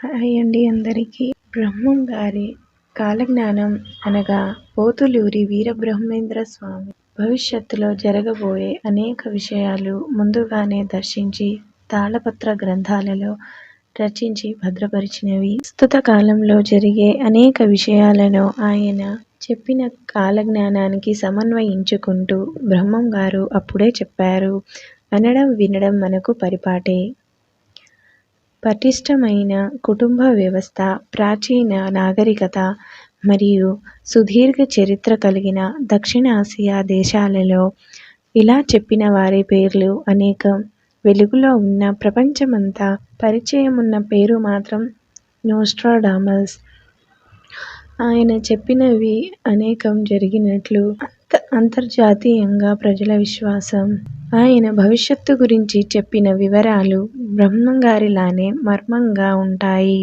Hi అండి అందరికీ. బ్రహ్మం గారి కాలజ్ఞానం అనగా పోతులూరి వీరబ్రహ్మేంద్ర స్వామి భవిష్యత్తులో జరగబోయే అనేక విషయాలు ముందుగానే దర్శించి తాళపత్ర గ్రంథాలలో రచించి భద్రపరిచినవి. ప్రస్తుత కాలంలో జరిగే అనేక విషయాలను ఆయన చెప్పిన కాలజ్ఞానానికి సమన్వయించుకుంటూ బ్రహ్మం గారు అప్పుడే చెప్పారు. అనడం వినడం మనకు పరిపాటే. పటిష్టమైన కుటుంబ వ్యవస్థ, ప్రాచీన నాగరికత మరియు సుదీర్ఘ చరిత్ర కలిగిన దక్షిణాసియా దేశాలలో ఇలా చెప్పిన వారి పేర్లు అనేకం. వెలుగులో ఉన్న ప్రపంచమంతా పరిచయమున్న పేరు మాత్రం నోస్ట్రాడామస్. ఆయన చెప్పినవి అనేకం జరిగినట్లు అంతర్జాతీయంగా ప్రజల విశ్వాసం. ఆయన భవిష్యత్తు గురించి చెప్పిన వివరాలు బ్రహ్మంగారిలానే మర్మంగా ఉంటాయి.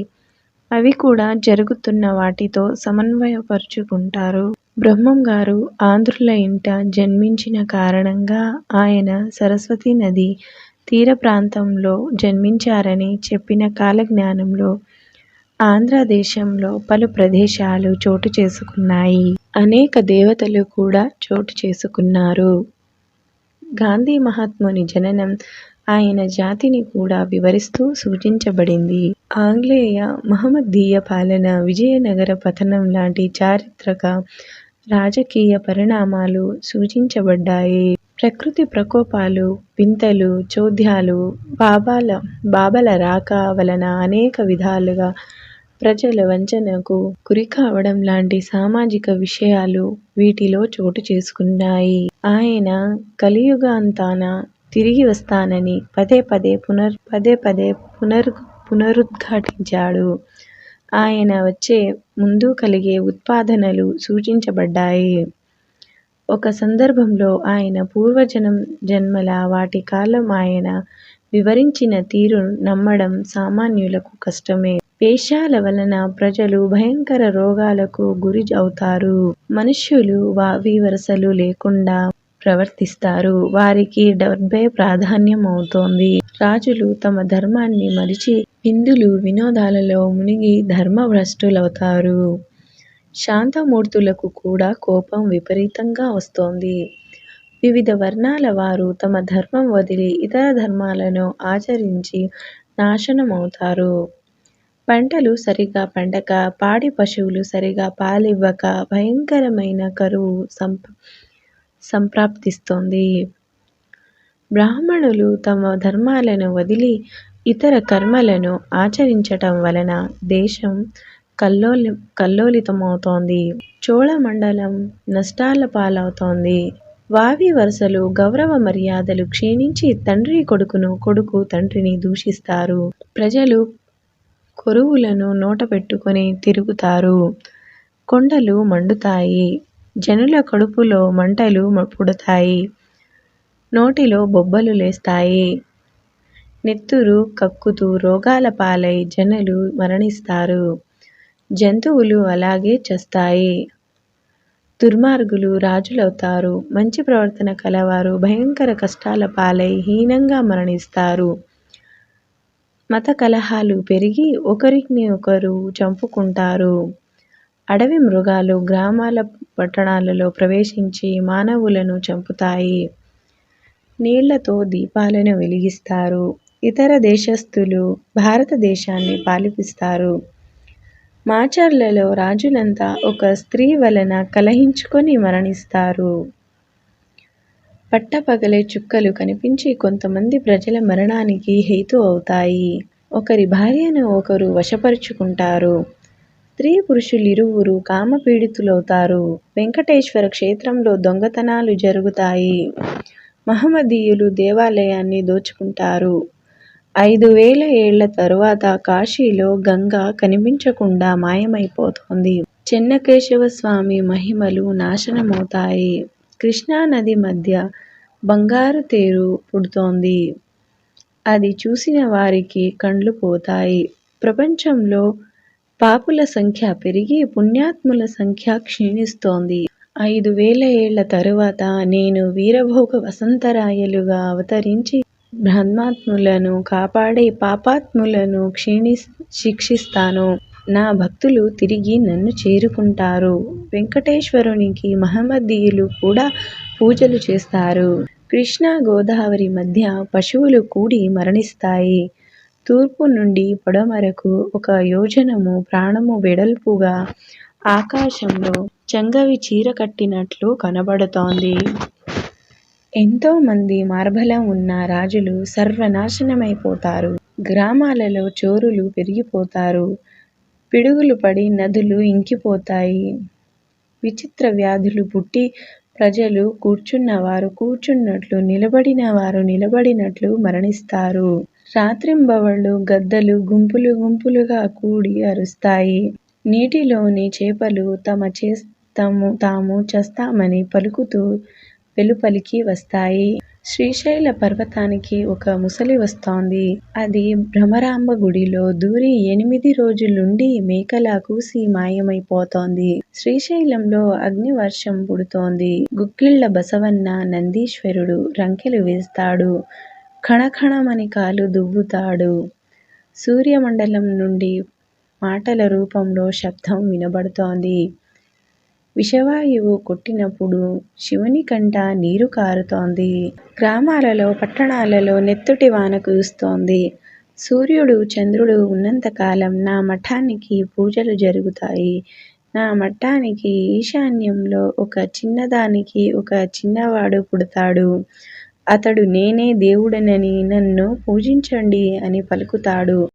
అవి కూడా జరుగుతున్న వాటితో సమన్వయపరుచుకుంటారు. బ్రహ్మం గారు ఆంధ్రుల ఇంట జన్మించిన కారణంగా ఆయన సరస్వతీ నది తీర ప్రాంతంలో జన్మించారని చెప్పిన కాలజ్ఞానంలో ఆంధ్రదేశంలో పలు ప్రదేశాలు చోటు చేసుకున్నాయి. అనేక దేవతలు కూడా చోటు చేసుకున్నారు. గాంధీ మహాత్ముని జననం, ఆయన జాతిని కూడా వివరిస్తూ సూచించబడింది. ఆంగ్లేయ మహమ్మదీయ పాలన, విజయనగర పతనం లాంటి చారిత్రక రాజకీయ పరిణామాలు సూచించబడ్డాయి. ప్రకృతి ప్రకోపాలు, వింతలు, చోద్యాలు, బాబల రాక వలన అనేక విధాలుగా ప్రజల వంచనకు గురికావడం లాంటి సామాజిక విషయాలు వీటిలో చోటు చేసుకున్నాయి. ఆయన కలియుగాంతాన తిరిగి వస్తానని పదే పదే పునరుద్ఘాటించాడు. ఆయన వచ్చే ముందు కలిగే ఉత్పాదనలు సూచించబడ్డాయి. ఒక సందర్భంలో ఆయన పూర్వజన్మల వాటి కాలం ఆయన వివరించిన తీరు నమ్మడం సామాన్యులకు కష్టమే. వేషాల వలన ప్రజలు భయంకర రోగాలకు గురి అవుతారు. మనుష్యులు వావి వరసలు లేకుండా ప్రవర్తిస్తారు. వారికి డబ్బే ప్రాధాన్యం అవుతోంది. రాజులు తమ ధర్మాన్ని మరిచి విందులు వినోదాలలో మునిగి ధర్మభ్రష్టులవుతారు. శాంతమూర్తులకు కూడా కోపం విపరీతంగా వస్తోంది. వివిధ వర్ణాల వారు తమ ధర్మం వదిలి ఇతర ధర్మాలను ఆచరించి నాశనమవుతారు. పంటలు సరిగా పండక, పాడి పశువులు సరిగా పాలివ్వక భయంకరమైన కరువు సంప్రాప్తిస్తోంది. బ్రాహ్మణులు తమ ధర్మాలను వదిలి ఇతర కర్మలను ఆచరించటం వలన దేశం కల్లోలితమవుతోంది. చోళమండలం నష్టాల పాలవుతోంది. వావి వరుసలు, గౌరవ మర్యాదలు క్షీణించి తండ్రి కొడుకును, కొడుకు తండ్రిని దూషిస్తారు. ప్రజలు కొరువులను నోట పెట్టుకుని తిరుగుతారు. కొండలు మండుతాయి. జనుల కడుపులో మంటలు పుడతాయి. నోటిలో బొబ్బలు లేస్తాయి. నెత్తురు కక్కుతూ రోగాల పాలై జనులు మరణిస్తారు. జంతువులు అలాగే చస్తాయి. దుర్మార్గులు రాజులవుతారు. మంచి ప్రవర్తన కలవారు భయంకర కష్టాల పాలై హీనంగా మరణిస్తారు. మత కలహాలు పెరిగి ఒకరిని ఒకరు చంపుకుంటారు. అడవి మృగాలు గ్రామాల పట్టణాలలో ప్రవేశించి మానవులను చంపుతాయి. నీళ్లతో దీపాలను వెలిగిస్తారు. ఇతర దేశస్థులు భారతదేశాన్ని పాలిస్తారు. మాచర్లలో రాజులంతా ఒక స్త్రీ వలన కలహించుకొని మరణిస్తారు. పట్టపగలే చుక్కలు కనిపించి కొంతమంది ప్రజల మరణానికి హేతు అవుతాయి. ఒకరి భార్యను ఒకరు వశపరుచుకుంటారు. స్త్రీ పురుషులిరువురు కామపీడితులవుతారు. వెంకటేశ్వర క్షేత్రంలో దొంగతనాలు జరుగుతాయి. మహమ్మదీయులు దేవాలయాన్ని దోచుకుంటారు. 5000 ఏళ్ల తరువాత కాశీలో గంగ కనిపించకుండా మాయమైపోతోంది. చెన్నకేశవ స్వామి మహిమలు నాశనమవుతాయి. కృష్ణానది మధ్య బంగారు తేరు పుడుతోంది. అది చూసిన వారికి కండ్లు పోతాయి. ప్రపంచంలో పాపుల సంఖ్య పెరిగి పుణ్యాత్ముల సంఖ్య క్షీణిస్తోంది. 5000 ఏళ్ల తరువాత నేను వీరభోగ వసంతరాయలుగా అవతరించి బ్రహ్మాత్ములను కాపాడే పాపాత్ములను శిక్షిస్తాను. నా భక్తులు తిరిగి నన్ను చేరుకుంటారు. వెంకటేశ్వరునికి మహమ్మదీయులు కూడా పూజలు చేస్తారు. కృష్ణా గోదావరి మధ్య పశువులు కూడి మరణిస్తాయి. తూర్పు నుండి పడమరకు 1 యోజనము ప్రాణము వెడల్పుగా ఆకాశంలో చంగవి చీర కట్టినట్లు కనబడుతోంది. ఎంతోమంది మార్బలం ఉన్న రాజులు సర్వనాశనమైపోతారు. గ్రామాలలో చోరులు పెరిగిపోతారు. పిడుగులు పడి నదులు ఇంకిపోతాయి. విచిత్ర వ్యాధులు పుట్టి ప్రజలు కూర్చున్నవారు కూర్చున్నట్లు, నిలబడిన వారు నిలబడినట్లు మరణిస్తారు. రాత్రింబవళ్ళు గద్దలు గుంపులు గుంపులుగా కూడి అరుస్తాయి. నీటిలోని చేపలు తాము చస్తామని పలుకుతూ వెలుపలికి వస్తాయి. శ్రీశైల పర్వతానికి ఒక ముసలి వస్తోంది. అది భ్రమరాంబ గుడిలో దూరి 8 రోజులుండి మేకలా కూసి మాయమైపోతోంది. శ్రీశైలంలో అగ్నివర్షం పుడుతోంది. గుగ్గిళ్ళ బసవన్న నందీశ్వరుడు రంకెలు వేస్తాడు. ఖణఖణమని కాలు దువ్వుతాడు. సూర్యమండలం నుండి మాటల రూపంలో శబ్దం వినబడుతోంది. విషవాయువు కొట్టినప్పుడు శివుని కంట నీరు కారుతోంది. గ్రామాలలో పట్టణాలలో నెత్తుటి వాన కురుస్తోంది. సూర్యుడు చంద్రుడు ఉన్నంతకాలం నా మఠానికి పూజలు జరుగుతాయి. నా మఠానికి ఈశాన్యంలో ఒక చిన్నదానికి ఒక చిన్నవాడు పుడతాడు. అతడు నేనే దేవుడనని నన్ను పూజించండి అని పలుకుతాడు.